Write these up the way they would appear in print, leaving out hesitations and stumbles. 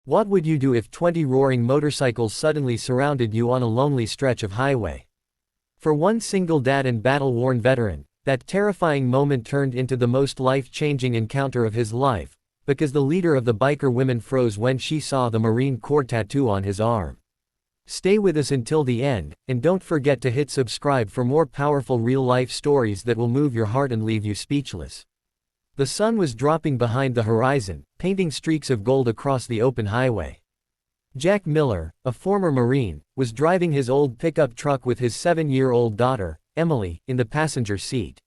What would you do if 20 roaring motorcycles suddenly surrounded you on a lonely stretch of highway? For one single dad and battle-worn veteran, that terrifying moment turned into the most life-changing encounter of his life, because the leader of the biker women froze when she saw the Marine Corps tattoo on his arm. Stay with us until the end, and don't forget to hit subscribe for more powerful real-life stories that will move your heart and leave you speechless. The sun was dropping behind the horizon, painting streaks of gold across the open highway. Jack Miller, a former Marine, was driving his old pickup truck with his 7-year-old daughter, Emily, in the passenger seat.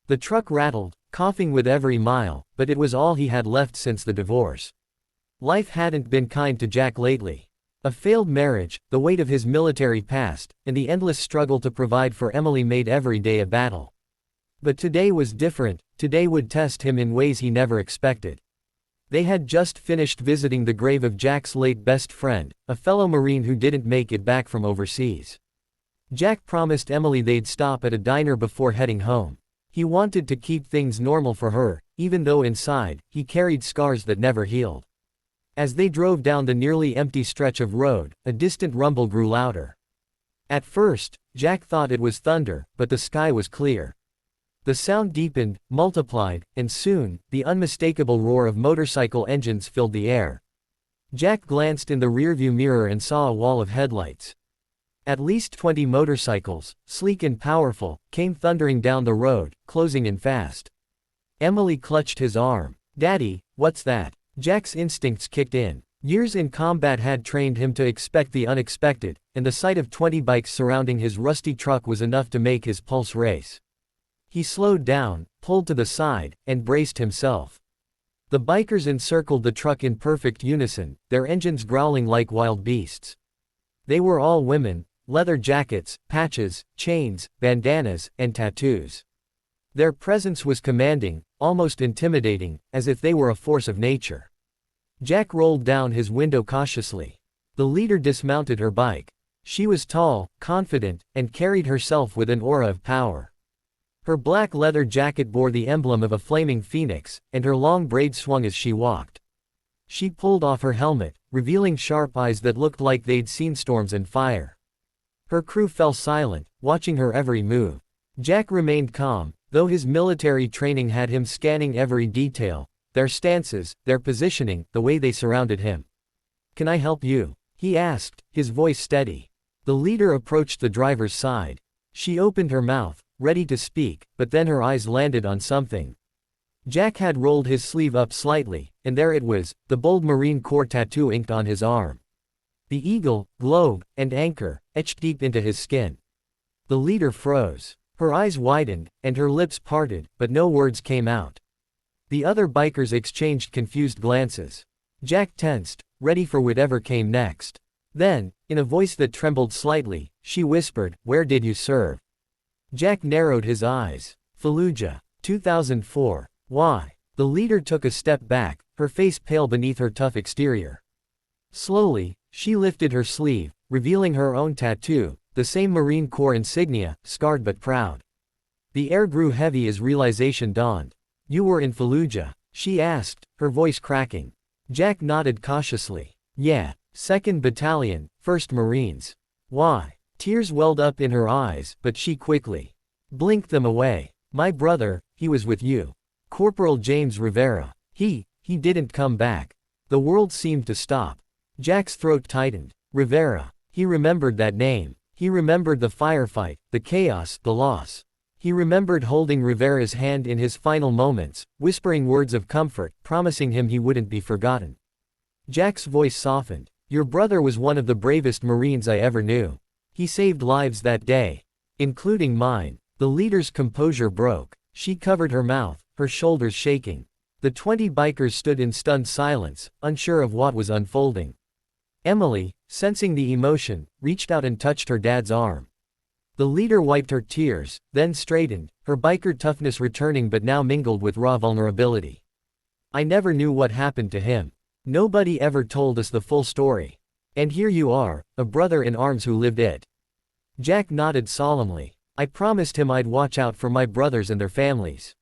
The truck rattled, coughing with every mile, but it was all he had left since the divorce. Life hadn't been kind to Jack lately. A failed marriage, the weight of his military past, and the endless struggle to provide for Emily made every day a battle. But today was different. Today would test him in ways he never expected. They had just finished visiting the grave of Jack's late best friend, a fellow Marine who didn't make it back from overseas. Jack promised Emily they'd stop at a diner before heading home. He wanted to keep things normal for her, even though inside, he carried scars that never healed. As they drove down the nearly empty stretch of road, a distant rumble grew louder. At first, Jack thought it was thunder, but the sky was clear. The sound deepened, multiplied, and soon, the unmistakable roar of motorcycle engines filled the air. Jack glanced in the rearview mirror and saw a wall of headlights. At least 20 motorcycles, sleek and powerful, came thundering down the road, closing in fast. Emily clutched his arm. "Daddy, what's that?" Jack's instincts kicked in. Years in combat had trained him to expect the unexpected, and the sight of 20 bikes surrounding his rusty truck was enough to make his pulse race. He slowed down, pulled to the side, and braced himself. The bikers encircled the truck in perfect unison, their engines growling like wild beasts. They were all women, leather jackets, patches, chains, bandanas, and tattoos. Their presence was commanding, almost intimidating, as if they were a force of nature. Jack rolled down his window cautiously. The leader dismounted her bike. She was tall, confident, and carried herself with an aura of power. Her black leather jacket bore the emblem of a flaming phoenix, and her long braids swung as she walked. She pulled off her helmet, revealing sharp eyes that looked like they'd seen storms and fire. Her crew fell silent, watching her every move. Jack remained calm, though his military training had him scanning every detail, their stances, their positioning, the way they surrounded him. "Can I help you?" he asked, his voice steady. The leader approached the driver's side. She opened her mouth, ready to speak, but then her eyes landed on something. Jack had rolled his sleeve up slightly, and there it was, the bold Marine Corps tattoo inked on his arm. The eagle, globe, and anchor, etched deep into his skin. The leader froze. Her eyes widened, and her lips parted, but no words came out. The other bikers exchanged confused glances. Jack tensed, ready for whatever came next. Then, in a voice that trembled slightly, she whispered, "Where did you serve?" Jack narrowed his eyes. "Fallujah, 2004. Why?" The leader took a step back, her face pale beneath her tough exterior. Slowly, she lifted her sleeve, revealing her own tattoo, the same Marine Corps insignia, scarred but proud. The air grew heavy as realization dawned. "You were in Fallujah?" she asked, her voice cracking. Jack nodded cautiously. "Yeah, 2nd Battalion, 1st Marines." "Why?" Tears welled up in her eyes, but she quickly blinked them away. "My brother, he was with you. Corporal James Rivera. He didn't come back." The world seemed to stop. Jack's throat tightened. Rivera. He remembered that name. He remembered the firefight, the chaos, the loss. He remembered holding Rivera's hand in his final moments, whispering words of comfort, promising him he wouldn't be forgotten. Jack's voice softened. "Your brother was one of the bravest Marines I ever knew. He saved lives that day. Including mine." The leader's composure broke. She covered her mouth, her shoulders shaking. The 20 bikers stood in stunned silence, unsure of what was unfolding. Emily, sensing the emotion, reached out and touched her dad's arm. The leader wiped her tears, then straightened, her biker toughness returning but now mingled with raw vulnerability. "I never knew what happened to him. Nobody ever told us the full story. And here you are, a brother in arms who lived it." Jack nodded solemnly. "I promised him I'd watch out for my brothers and their families.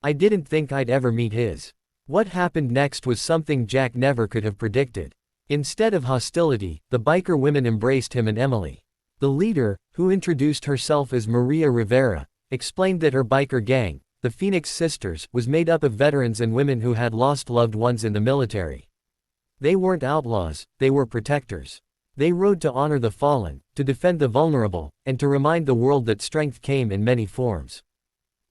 I didn't think I'd ever meet his." What happened next was something Jack never could have predicted. Instead of hostility, the biker women embraced him and Emily. The leader, who introduced herself as Maria Rivera, explained that her biker gang, the Phoenix Sisters, was made up of veterans and women who had lost loved ones in the military. They weren't outlaws, they were protectors. They rode to honor the fallen, to defend the vulnerable, and to remind the world that strength came in many forms.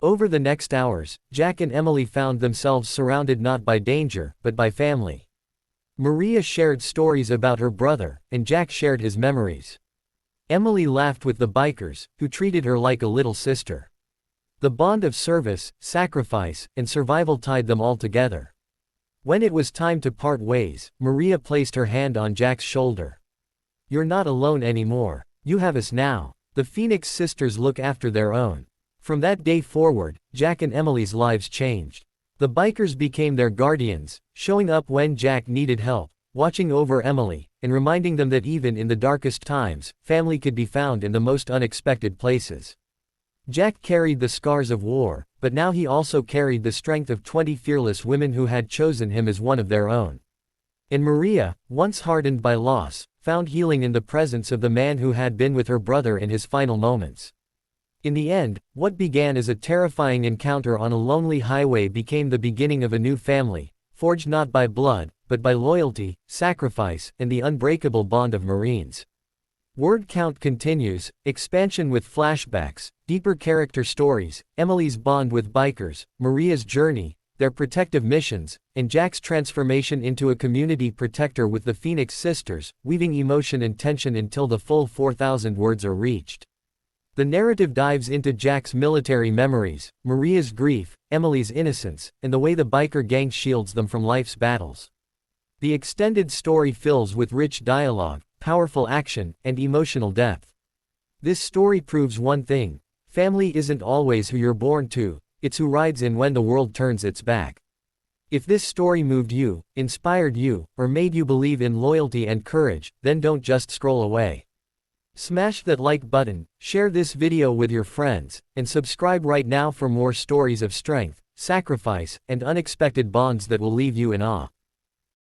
Over the next hours, Jack and Emily found themselves surrounded not by danger, but by family. Maria shared stories about her brother, and Jack shared his memories. Emily laughed with the bikers, who treated her like a little sister. The bond of service, sacrifice, and survival tied them all together. When it was time to part ways, Maria placed her hand on Jack's shoulder. "You're not alone anymore. You have us now." The Phoenix Sisters look after their own. From that day forward, Jack and Emily's lives changed. The bikers became their guardians, showing up when Jack needed help, watching over Emily, and reminding them that even in the darkest times, family could be found in the most unexpected places. Jack carried the scars of war, but now he also carried the strength of 20 fearless women who had chosen him as one of their own. And Maria, once hardened by loss, found healing in the presence of the man who had been with her brother in his final moments. In the end, what began as a terrifying encounter on a lonely highway became the beginning of a new family, forged not by blood, but by loyalty, sacrifice, and the unbreakable bond of Marines. Word count continues, expansion with flashbacks, deeper character stories, Emily's bond with bikers, Maria's journey, their protective missions, and Jack's transformation into a community protector with the Phoenix Sisters, weaving emotion and tension until the full 4,000 words are reached. The narrative dives into Jack's military memories, Maria's grief, Emily's innocence, and the way the biker gang shields them from life's battles. The extended story fills with rich dialogue, powerful action, and emotional depth. This story proves one thing: family isn't always who you're born to, it's who rides in when the world turns its back. If this story moved you, inspired you, or made you believe in loyalty and courage, then don't just scroll away. Smash that like button, share this video with your friends, and subscribe right now for more stories of strength, sacrifice, and unexpected bonds that will leave you in awe.